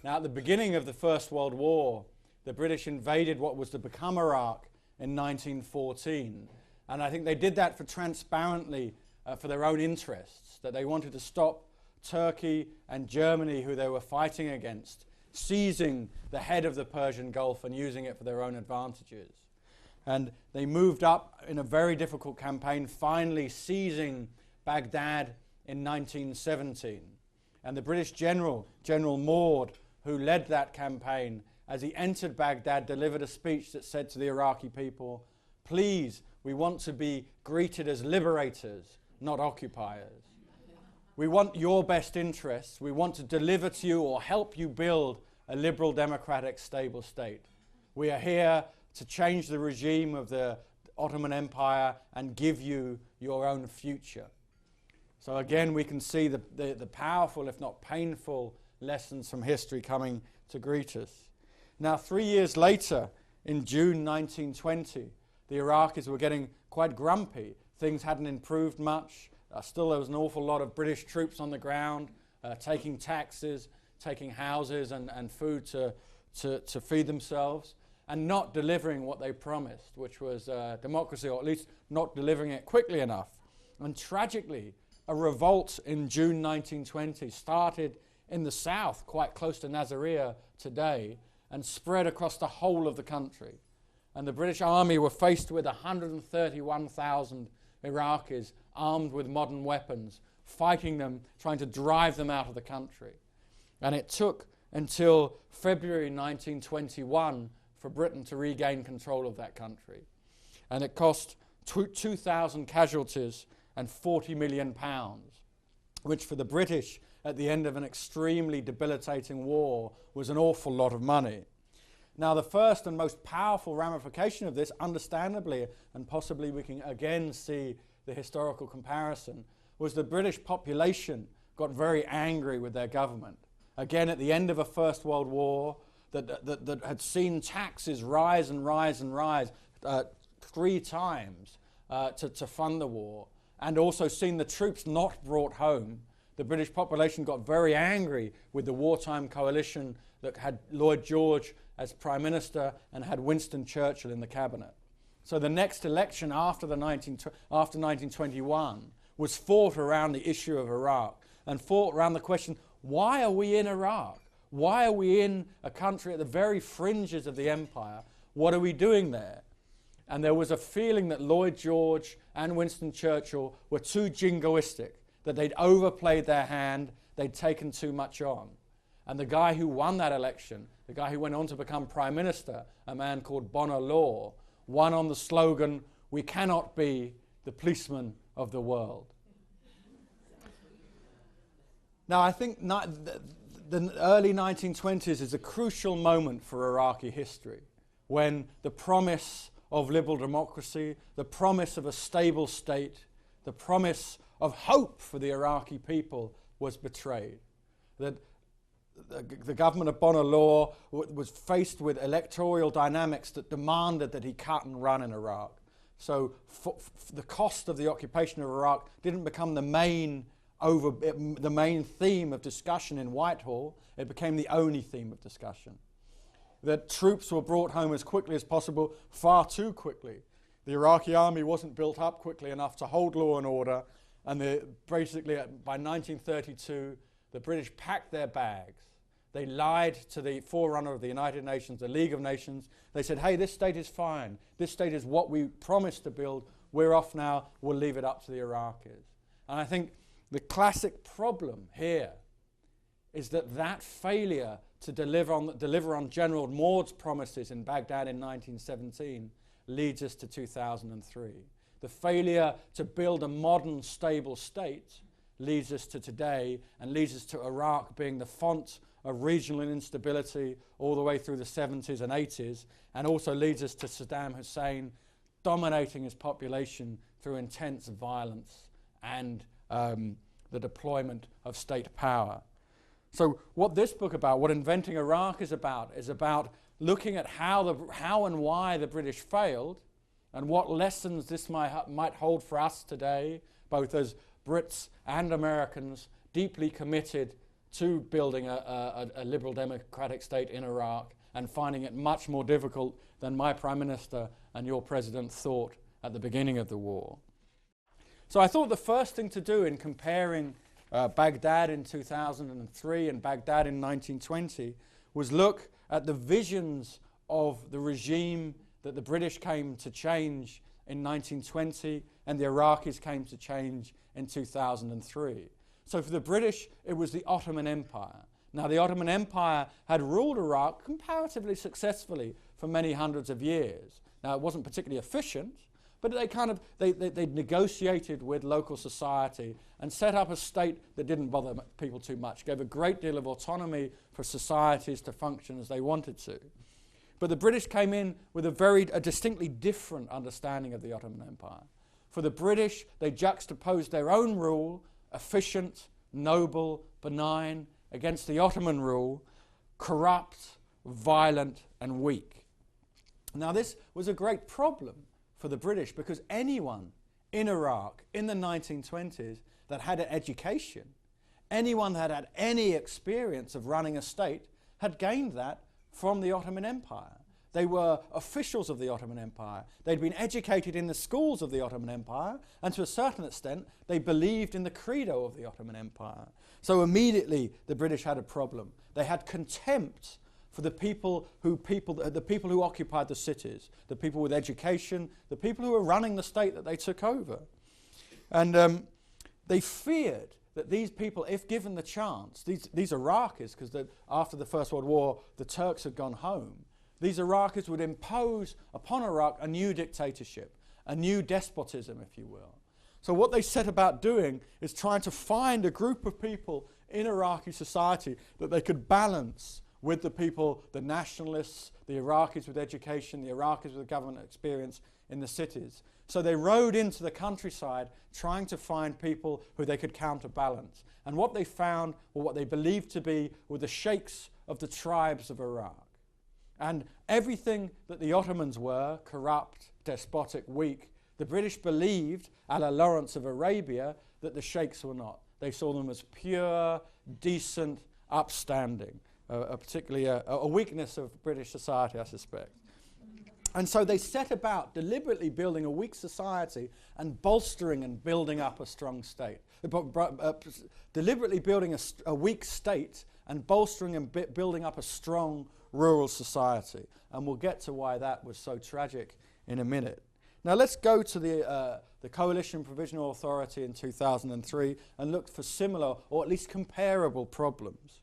Now, at the beginning of the First World War, the British invaded what was to become Iraq in 1914. And I think they did that transparently for their own interests, that they wanted to stop Turkey and Germany, who they were fighting against, seizing the head of the Persian Gulf and using it for their own advantages. And they moved up in a very difficult campaign, finally seizing Baghdad in 1917. And the British general, General Maude, who led that campaign, as he entered Baghdad, delivered a speech that said to the Iraqi people, "Please, we want to be greeted as liberators, not occupiers. We want your best interests. We want to deliver to you or help you build a liberal, democratic, stable state. We are here to change the regime of the Ottoman Empire and give you your own future." So again, we can see the powerful, if not painful, lessons from history coming to greet us. Now, 3 years later, in June 1920, the Iraqis were getting quite grumpy. Things hadn't improved much. Still, there was an awful lot of British troops on the ground, taking taxes, taking houses and food to feed themselves, and not delivering what they promised, which was democracy, or at least not delivering it quickly enough. And tragically, a revolt in June 1920 started in the south, quite close to Nasiriyah today, and spread across the whole of the country. And the British Army were faced with 131,000 Iraqis armed with modern weapons, fighting them, trying to drive them out of the country. And it took until February 1921 for Britain to regain control of that country. And it cost 2,000 casualties and £40 million, which for the British at the end of an extremely debilitating war was an awful lot of money. Now, the first and most powerful ramification of this, understandably, and possibly we can again see the historical comparison, was the British population got very angry with their government. Again, at the end of a First World War that had seen taxes rise and rise and rise 3 times to fund the war, and also seen the troops not brought home, the British population got very angry with the wartime coalition that had Lloyd George as Prime Minister and had Winston Churchill in the cabinet. So the next election after 1921 was fought around the issue of Iraq and fought around the question, why are we in Iraq? Why are we in a country at the very fringes of the empire? What are we doing there? And there was a feeling that Lloyd George and Winston Churchill were too jingoistic, that they'd overplayed their hand, they'd taken too much on. And the guy who won that election, the guy who went on to become Prime Minister, a man called Bonar Law, won on the slogan, "We cannot be the policeman of the world." Now, I think the early 1920s is a crucial moment for Iraqi history, when the promise of liberal democracy, the promise of a stable state, the promise of hope for the Iraqi people was betrayed. That the government of Bonar Law was faced with electoral dynamics that demanded that he cut and run in Iraq. So the cost of the occupation of Iraq didn't become the main theme of discussion in Whitehall. It became the only theme of discussion. That troops were brought home as quickly as possible, far too quickly. The Iraqi army wasn't built up quickly enough to hold law and order, and basically by 1932, the British packed their bags. They lied to the forerunner of the United Nations, the League of Nations. They said, hey, this state is fine. This state is what we promised to build. We're off now. We'll leave it up to the Iraqis. And I think the classic problem here is that failure to deliver on General Maude's promises in Baghdad in 1917 leads us to 2003. The failure to build a modern, stable state leads us to today and leads us to Iraq being the font of regional instability all the way through the 70s and 80s, and also leads us to Saddam Hussein dominating his population through intense violence and the deployment of state power. So what this book about, what Inventing Iraq is about looking at how and why the British failed and what lessons this might hold for us today, both as Brits and Americans deeply committed to building a liberal democratic state in Iraq and finding it much more difficult than my Prime Minister and your President thought at the beginning of the war. So I thought the first thing to do in comparing Baghdad in 2003 and Baghdad in 1920 was look at the visions of the regime that the British came to change in 1920 and the Iraqis came to change in 2003. So for the British, it was the Ottoman Empire. Now, the Ottoman Empire had ruled Iraq comparatively successfully for many hundreds of years. Now, it wasn't particularly efficient, but they negotiated with local society and set up a state that didn't bother people too much, gave a great deal of autonomy for societies to function as they wanted to. But the British came in with a distinctly different understanding of the Ottoman Empire. For the British, they juxtaposed their own rule, efficient, noble, benign, against the Ottoman rule, corrupt, violent, and weak. Now, this was a great problem for the British because anyone in Iraq in the 1920s that had an education, anyone that had any experience of running a state, had gained that from the Ottoman Empire. They were officials of the Ottoman Empire. They'd been educated in the schools of the Ottoman Empire, and to a certain extent, they believed in the credo of the Ottoman Empire. So immediately, the British had a problem. They had contempt for the people who occupied the cities, the people with education, the people who were running the state that they took over. And they feared that these people, if given the chance, these Iraqis, because after the First World War, the Turks had gone home, these Iraqis would impose upon Iraq a new dictatorship, a new despotism, if you will. So what they set about doing is trying to find a group of people in Iraqi society that they could balance with the people, the nationalists, the Iraqis with education, the Iraqis with government experience in the cities. So they rode into the countryside trying to find people who they could counterbalance. And what they found, or what they believed to be, were the sheikhs of the tribes of Iraq. And everything that the Ottomans were, corrupt, despotic, weak, the British believed, a la Lawrence of Arabia, that the sheikhs were not. They saw them as pure, decent, upstanding, particularly a weakness of British society, I suspect. And so they set about deliberately building a weak society and bolstering and building up a strong state. Deliberately building a weak state and bolstering and building up a strong rural society. And we'll get to why that was so tragic in a minute. Now let's go to the Coalition Provisional Authority in 2003 and look for similar, or at least comparable, problems.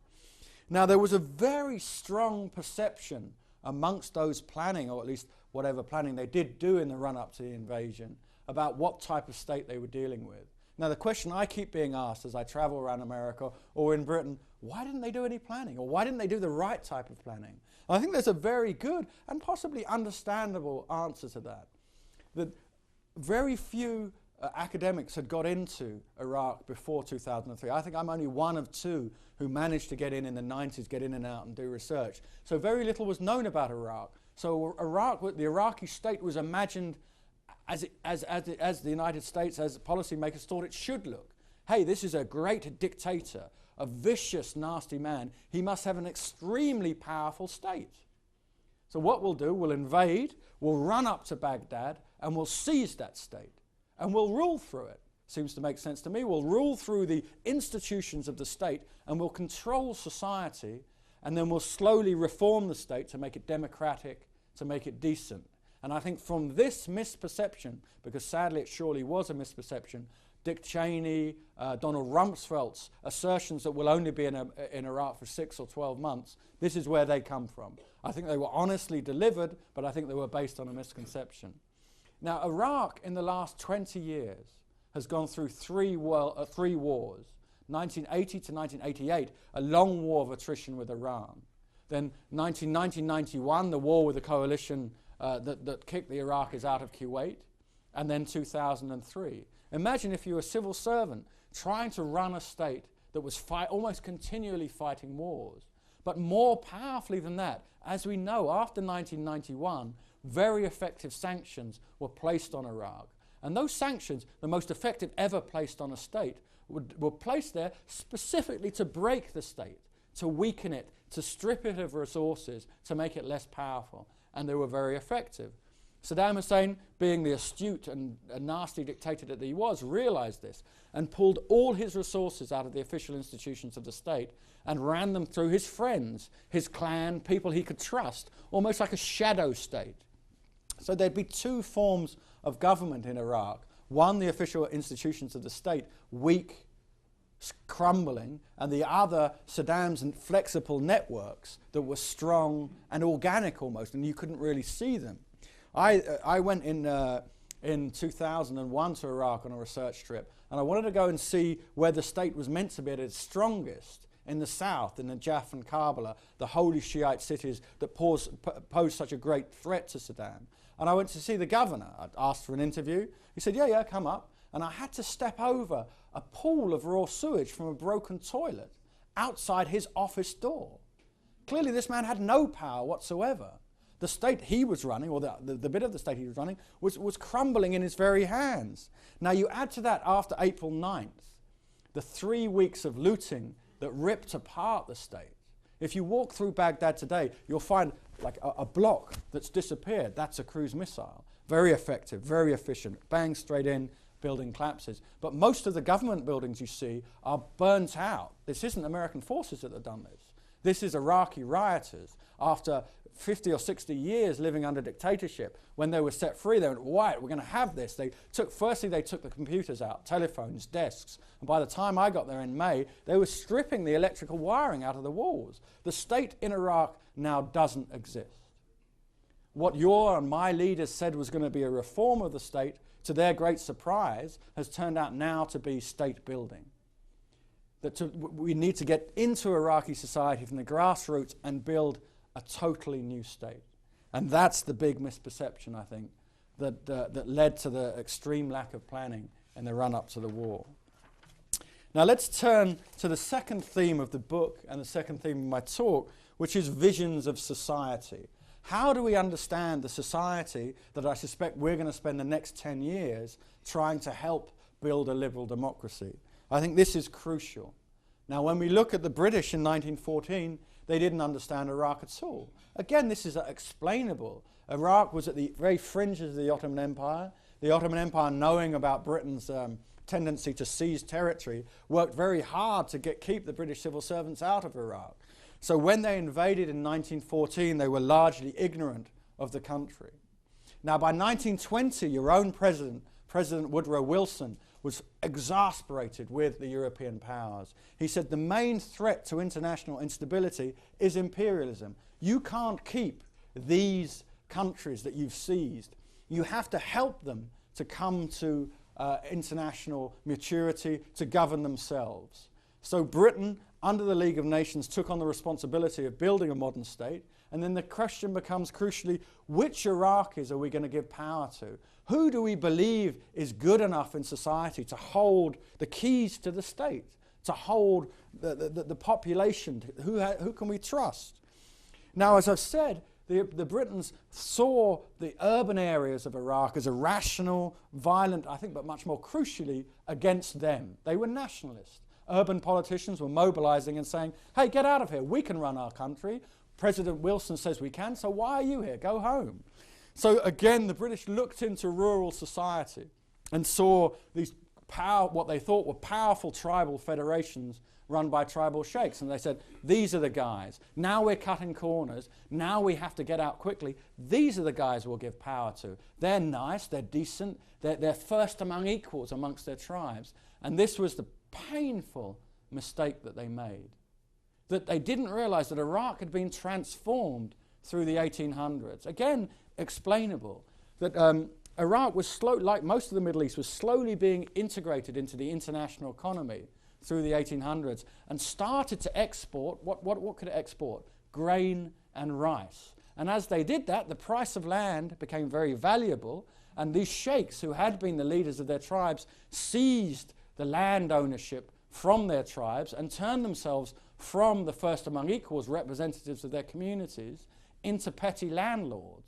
Now there was a very strong perception amongst those planning, or at least whatever planning they did do in the run-up to the invasion, about what type of state they were dealing with. Now the question I keep being asked as I travel around America or in Britain, why didn't they do any planning? Or why didn't they do the right type of planning? I think there's a very good and possibly understandable answer to that. That very few academics had got into Iraq before 2003. I think I'm only one of two who managed to get in the 90s, get in and out and do research. So very little was known about Iraq. So the Iraqi state was imagined as the United States, as policymakers thought it should look. Hey, this is a great dictator, a vicious, nasty man. He must have an extremely powerful state. So what we'll do, we'll invade, we'll run up to Baghdad, and we'll seize that state. And we'll rule through it. Seems to make sense to me. We'll rule through the institutions of the state, and we'll control society, and then we'll slowly reform the state to make it democratic, to make it decent. And I think from this misperception, because sadly it surely was a misperception, Dick Cheney, Donald Rumsfeld's assertions that we'll only be in Iraq for 6 or 12 months, this is where they come from. I think they were honestly delivered, but I think they were based on a misconception. Now, Iraq in the last 20 years has gone through three wars. 1980 to 1988, a long war of attrition with Iran. Then 1990-91, the war with the coalition that kicked the Iraqis out of Kuwait. And then 2003. Imagine if you were a civil servant trying to run a state that was almost continually fighting wars. But more powerfully than that, as we know, after 1991, very effective sanctions were placed on Iraq. And those sanctions, the most effective ever placed on a state, were placed there specifically to break the state, to weaken it, to strip it of resources, to make it less powerful. And they were very effective. Saddam Hussein, being the astute and nasty dictator that he was, realized this and pulled all his resources out of the official institutions of the state and ran them through his friends, his clan, people he could trust, almost like a shadow state. So there'd be two forms of government in Iraq. One, the official institutions of the state, weak, crumbling, and the other, Saddam's flexible networks that were strong and organic almost, and you couldn't really see them. I went in 2001 to Iraq on a research trip, and I wanted to go and see where the state was meant to be at its strongest, in the south, in Najaf and Karbala, the holy Shiite cities that posed such a great threat to Saddam. And I went to see the governor. I asked for an interview. He said, yeah, come up. And I had to step over a pool of raw sewage from a broken toilet outside his office door. Clearly this man had no power whatsoever. The state he was running, or the bit of the state he was running, was crumbling in his very hands. Now you add to that, after April 9th, the 3 weeks of looting that ripped apart the state. If you walk through Baghdad today, you'll find like a block that's disappeared. That's a cruise missile. Very effective, very efficient. Bang, straight in, building collapses. But most of the government buildings you see are burnt out. This isn't American forces that have done this. This is Iraqi rioters. After 50 or 60 years living under dictatorship, when they were set free, they went, right, we're going to have this. Firstly, they took the computers out, telephones, desks, and by the time I got there in May, they were stripping the electrical wiring out of the walls. The state in Iraq now doesn't exist. What your and my leaders said was going to be a reform of the state, to their great surprise, has turned out now to be state building. We need to get into Iraqi society from the grassroots and build a totally new state. And that's the big misperception, I think, that led to the extreme lack of planning in the run-up to the war. Now let's turn to the second theme of the book and the second theme of my talk, which is visions of society. How do we understand the society that I suspect we're going to spend the next 10 years trying to help build a liberal democracy? I think this is crucial. Now, when we look at the British in 1914, they didn't understand Iraq at all. Again, this is explainable. Iraq was at the very fringes of the Ottoman Empire. The Ottoman Empire, knowing about Britain's tendency to seize territory, worked very hard to keep the British civil servants out of Iraq. So when they invaded in 1914, they were largely ignorant of the country. Now, by 1920, your own president, President Woodrow Wilson, was exasperated with the European powers. He said the main threat to international instability is imperialism. You can't keep these countries that you've seized. You have to help them to come to international maturity, to govern themselves. So Britain, under the League of Nations, took on the responsibility of building a modern state, and then the question becomes crucially, which Iraqis are we going to give power to? Who do we believe is good enough in society to hold the keys to the state, to hold the population? Who can we trust? Now, as I've said, the Britons saw the urban areas of Iraq as irrational, violent, I think, but much more crucially, against them. They were nationalists. Urban politicians were mobilizing and saying, hey, get out of here. We can run our country. President Wilson says we can, so why are you here? Go home. So again, the British looked into rural society and saw these what they thought were powerful tribal federations run by tribal sheikhs. And they said, these are the guys. Now we're cutting corners. Now we have to get out quickly. These are the guys we'll give power to. They're nice. They're decent. They're first among equals amongst their tribes. And this was the painful mistake that they made. That they didn't realize that Iraq had been transformed through the 1800s. Again, explainable. That Iraq was like most of the Middle East, was slowly being integrated into the international economy through the 1800s and started to export, what could it export? Grain and rice. And as they did that, the price of land became very valuable, and these sheikhs, who had been the leaders of their tribes, seized the land ownership from their tribes and turned themselves from the first among equals, representatives of their communities, into petty landlords.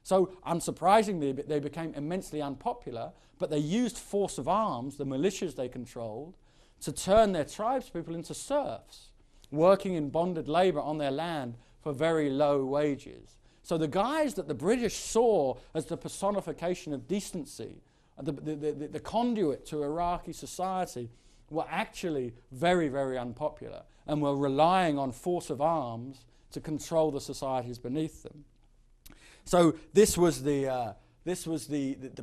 So, unsurprisingly, they became immensely unpopular, but they used force of arms, the militias they controlled, to turn their tribespeople into serfs, working in bonded labor on their land for very low wages. So the guys that the British saw as the personification of decency, the conduit to Iraqi society, were actually very, very unpopular and were relying on force of arms to control the societies beneath them. So this was the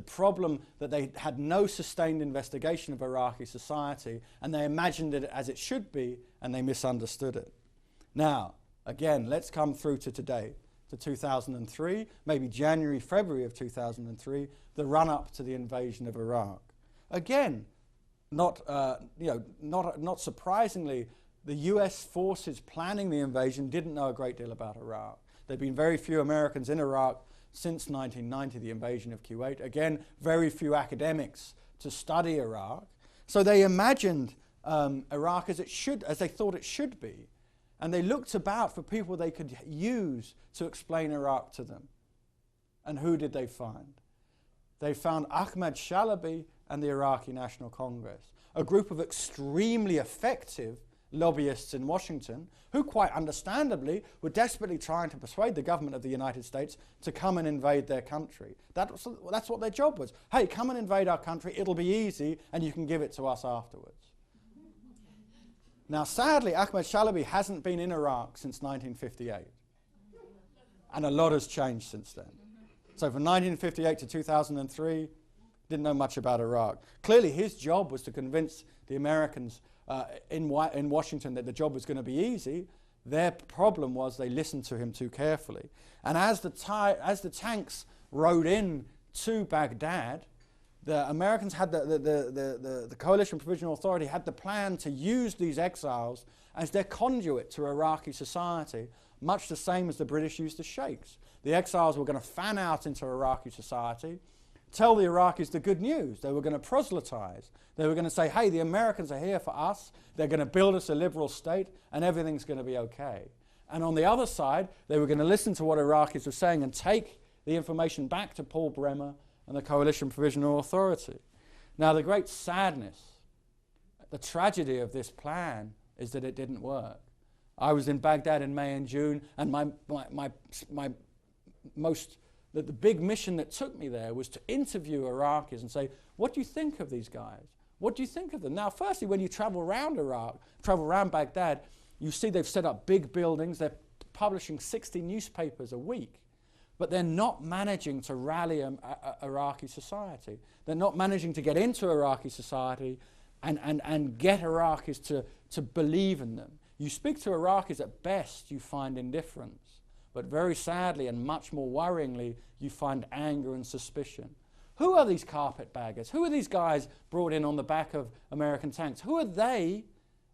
problem, that they had no sustained investigation of Iraqi society, and they imagined it as it should be, and they misunderstood it. Now, again, let's come through to today, to 2003, maybe January, February of 2003, the run-up to the invasion of Iraq. Again, not surprisingly, the US forces planning the invasion didn't know a great deal about Iraq. There had been very few Americans in Iraq since 1990, the invasion of Kuwait. Again, very few academics to study Iraq. So they imagined Iraq as they thought it should be. And they looked about for people they could use to explain Iraq to them. And who did they find? They found Ahmad Shalabi and the Iraqi National Congress, a group of extremely effective lobbyists in Washington who, quite understandably, were desperately trying to persuade the government of the United States to come and invade their country. That's what their job was. Hey, come and invade our country, it'll be easy, and you can give it to us afterwards. Now, sadly, Ahmad Shalabi hasn't been in Iraq since 1958. And a lot has changed since then. So from 1958 to 2003, didn't know much about Iraq. Clearly, his job was to convince the Americans in Washington that the job was going to be easy. Their problem was they listened to him too carefully. And as the tanks rode in to Baghdad, the Americans had the Coalition Provisional Authority had the plan to use these exiles as their conduit to Iraqi society, much the same as the British used the sheikhs. The exiles were going to fan out into Iraqi society, tell the Iraqis the good news. They were going to proselytize. They were going to say, hey, the Americans are here for us. They're going to build us a liberal state, and everything's going to be okay. And on the other side, they were going to listen to what Iraqis were saying and take the information back to Paul Bremer and the Coalition Provisional Authority. Now, the great sadness, the tragedy of this plan is that it didn't work. I was in Baghdad in May and June, and the big mission that took me there was to interview Iraqis and say, what do you think of these guys? What do you think of them? Now, firstly, when you travel around Iraq, travel around Baghdad, you see they've set up big buildings. They're publishing 60 newspapers a week. But they're not managing to rally Iraqi society. They're not managing to get into Iraqi society and get Iraqis to believe in them. You speak to Iraqis, at best you find indifference. But very sadly and much more worryingly, you find anger and suspicion. Who are these carpetbaggers? Who are these guys brought in on the back of American tanks? Who are they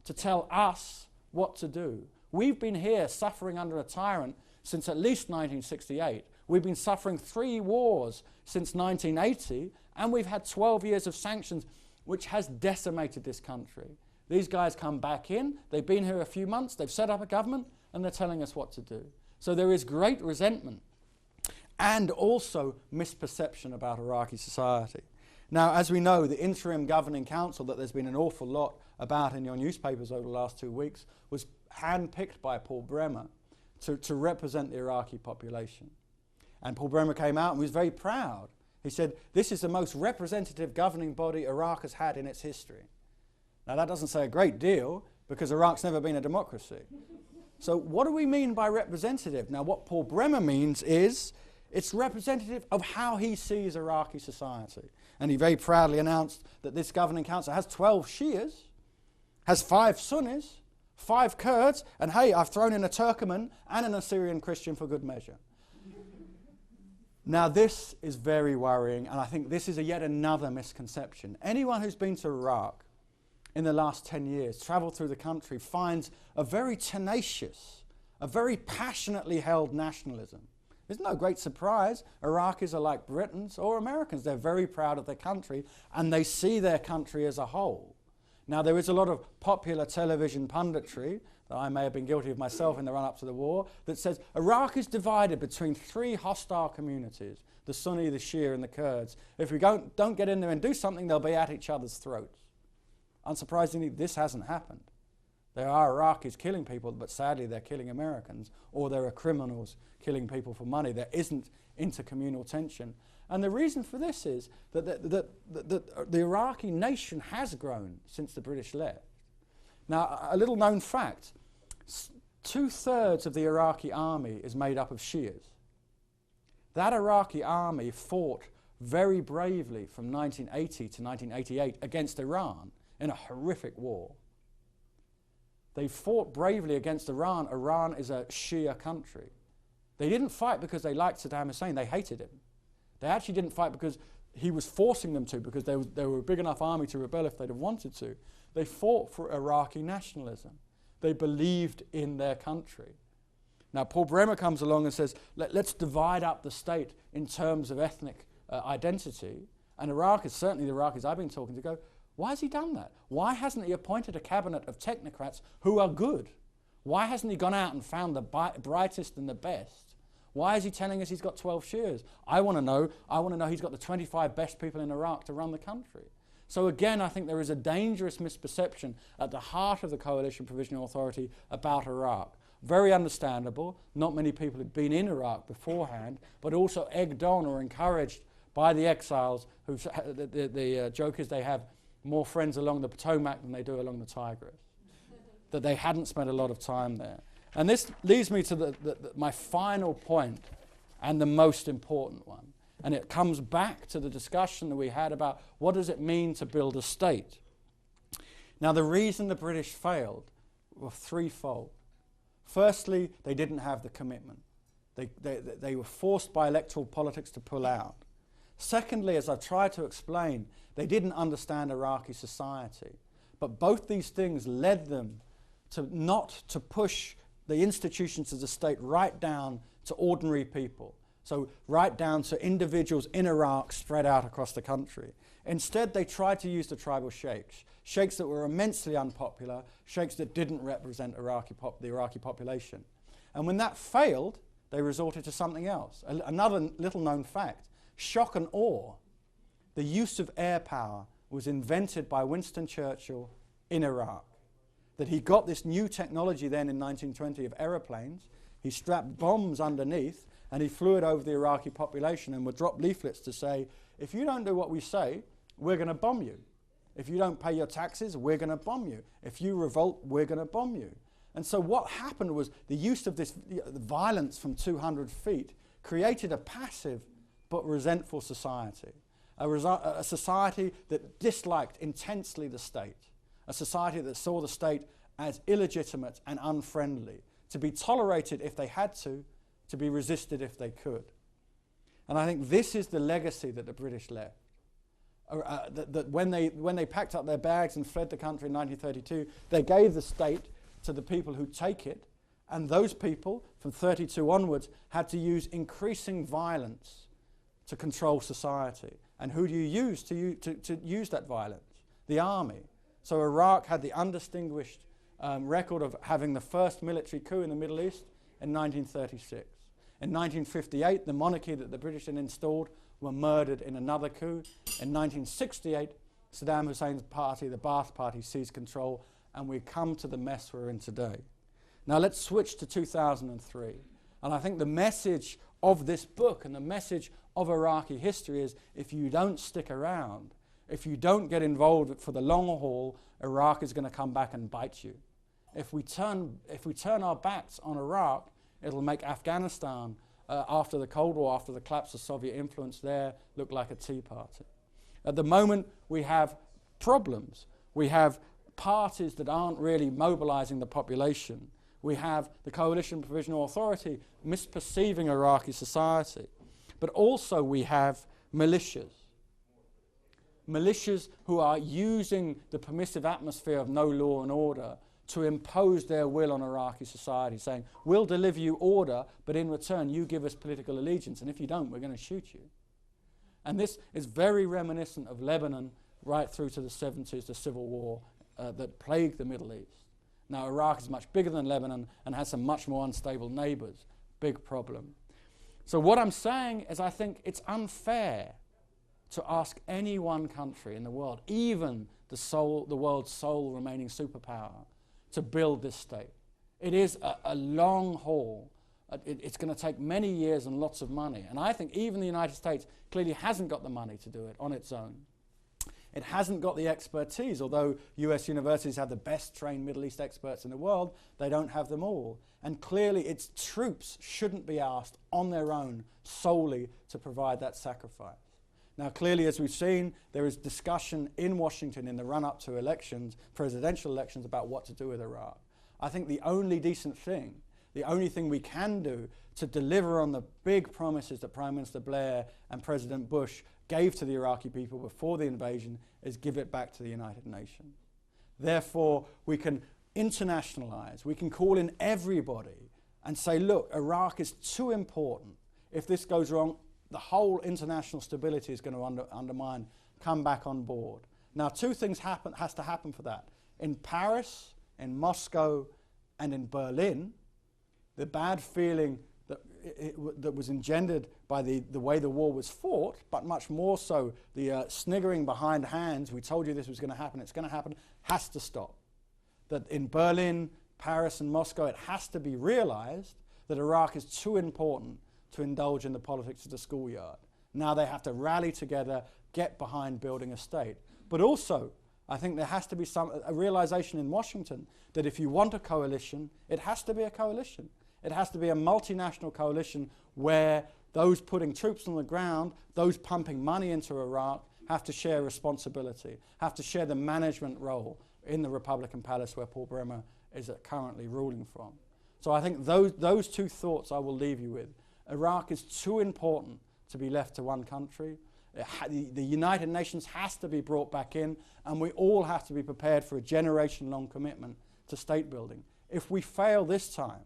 to tell us what to do? We've been here suffering under a tyrant since at least 1968. We've been suffering 3 wars since 1980, and we've had 12 years of sanctions, which has decimated this country. These guys come back in, they've been here a few months, they've set up a government, and they're telling us what to do. So there is great resentment and also misperception about Iraqi society. Now, as we know, the interim governing council that there's been an awful lot about in your newspapers over the last 2 weeks was handpicked by Paul Bremer to represent the Iraqi population. And Paul Bremer came out and was very proud. He said, this is the most representative governing body Iraq has had in its history. Now, that doesn't say a great deal, because Iraq's never been a democracy. So what do we mean by representative? Now, what Paul Bremer means is it's representative of how he sees Iraqi society. And he very proudly announced that this governing council has 12 Shias, has 5 Sunnis, 5 Kurds, and hey, I've thrown in a Turkoman and an Assyrian Christian for good measure. Now, this is very worrying, and I think this is yet another misconception. Anyone who's been to Iraq in the last 10 years, traveled through the country, finds a very tenacious, a very passionately held nationalism. It's no great surprise. Iraqis are like Britons or Americans. They're very proud of their country, and they see their country as a whole. Now, there is a lot of popular television punditry that I may have been guilty of myself in the run-up to the war, that says Iraq is divided between 3 hostile communities, the Sunni, the Shia, and the Kurds. If we don't get in there and do something, they'll be at each other's throats. Unsurprisingly, this hasn't happened. There are Iraqis killing people, but sadly they're killing Americans, or there are criminals killing people for money. There isn't intercommunal tension. And the reason for this is that the Iraqi nation has grown since the British left. Now, a little known fact, 2/3 of the Iraqi army is made up of Shias. That Iraqi army fought very bravely from 1980 to 1988 against Iran in a horrific war. They fought bravely against Iran. Iran is a Shia country. They didn't fight because they liked Saddam Hussein. They hated him. They actually didn't fight because he was forcing them to, because they were a big enough army to rebel if they'd have wanted to. They fought for Iraqi nationalism. They believed in their country. Now, Paul Bremer comes along and says, let's divide up the state in terms of ethnic identity. And Iraq is certainly the Iraqis I've been talking to go, why has he done that? Why hasn't he appointed a cabinet of technocrats who are good? Why hasn't he gone out and found the brightest and the best? Why is he telling us he's got 12 Shias? I want to know he's got the 25 best people in Iraq to run the country. So again, I think there is a dangerous misperception at the heart of the Coalition Provisional Authority about Iraq. Very understandable. Not many people had been in Iraq beforehand, but also egged on or encouraged by the exiles. The joke is they have more friends along the Potomac than they do along the Tigris. That they hadn't spent a lot of time there. And this leads me to my final point, and the most important one. And it comes back to the discussion that we had about what does it mean to build a state. Now, the reason the British failed were threefold. Firstly, they didn't have the commitment. They were forced by electoral politics to pull out. Secondly, as I've tried to explain, they didn't understand Iraqi society. But both these things led them to not to push the institutions of the state right down to ordinary people. So right down to individuals in Iraq spread out across the country. Instead, they tried to use the tribal sheikhs, sheikhs that were immensely unpopular, sheikhs that didn't represent the Iraqi population. And when that failed, they resorted to something else. Another little known fact, shock and awe. The use of air power was invented by Winston Churchill in Iraq. That he got this new technology then in 1920 of aeroplanes, he strapped bombs underneath, and he flew it over the Iraqi population and would drop leaflets to say, if you don't do what we say, we're going to bomb you. If you don't pay your taxes, we're going to bomb you. If you revolt, we're going to bomb you. And so what happened was the use of this violence from 200 feet created a passive but resentful society. A society that disliked intensely the state. A society that saw the state as illegitimate and unfriendly, to be tolerated if they had to be resisted if they could. And I think this is the legacy that the British left. That when they packed up their bags and fled the country in 1932, they gave the state to the people who take it, and those people, from 32 onwards, had to use increasing violence to control society. And who do you use to use that violence? The army. So Iraq had the undistinguished record of having the first military coup in the Middle East in 1936. In 1958, the monarchy that the British had installed were murdered in another coup. In 1968, Saddam Hussein's party, the Ba'ath Party, seized control, and we come to the mess we're in today. Now let's switch to 2003. And I think the message of this book and the message of Iraqi history is, if you don't stick around, if you don't get involved for the long haul, Iraq is going to come back and bite you. If we turn our backs on Iraq, it'll make Afghanistan, after the Cold War, after the collapse of Soviet influence there, look like a tea party. At the moment, we have problems. We have parties that aren't really mobilizing the population. We have the Coalition Provisional Authority misperceiving Iraqi society. But also we have militias. Militias who are using the permissive atmosphere of no law and order to impose their will on Iraqi society, saying, we'll deliver you order, but in return you give us political allegiance, and if you don't, we're going to shoot you. And this is very reminiscent of Lebanon right through to the 70s, the civil war that plagued the Middle East. Now, Iraq is much bigger than Lebanon and has some much more unstable neighbors. Big problem. So what I'm saying is, I think it's unfair to ask any one country in the world, even the world's sole remaining superpower, to build this state. It is a long haul. It's going to take many years and lots of money. And I think even the United States clearly hasn't got the money to do it on its own. It hasn't got the expertise. Although US universities have the best trained Middle East experts in the world, they don't have them all. And clearly its troops shouldn't be asked on their own solely to provide that sacrifice. Now clearly, as we've seen, there is discussion in Washington in the run-up to elections, presidential elections, about what to do with Iraq. I think the only decent thing, the only thing we can do to deliver on the big promises that Prime Minister Blair and President Bush gave to the Iraqi people before the invasion is give it back to the United Nations. Therefore, we can internationalize, we can call in everybody and say, look, Iraq is too important. If this goes wrong, the whole international stability is going to undermine. Come back on board. Now, two things has to happen for that. In Paris, in Moscow, and in Berlin, the bad feeling that was engendered by the way the war was fought, but much more so the sniggering behind hands, we told you this was going to happen, it's going to happen, has to stop. That in Berlin, Paris, and Moscow, it has to be realized that Iraq is too important to indulge in the politics of the schoolyard. Now they have to rally together, get behind building a state. But also, I think there has to be a realization in Washington that if you want a coalition, it has to be a coalition. It has to be a multinational coalition where those putting troops on the ground, those pumping money into Iraq, have to share responsibility, have to share the management role in the Republican Palace where Paul Bremer is currently ruling from. So I think those two thoughts I will leave you with. Iraq is too important to be left to one country. The United Nations has to be brought back in, and we all have to be prepared for a generation-long commitment to state building. If we fail this time,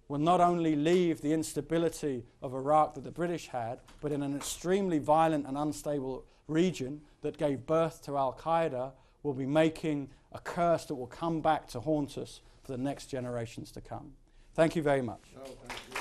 we'll not only leave the instability of Iraq that the British had, but in an extremely violent and unstable region that gave birth to Al-Qaeda, we'll be making a curse that will come back to haunt us for the next generations to come. Thank you very much. Oh, thank you.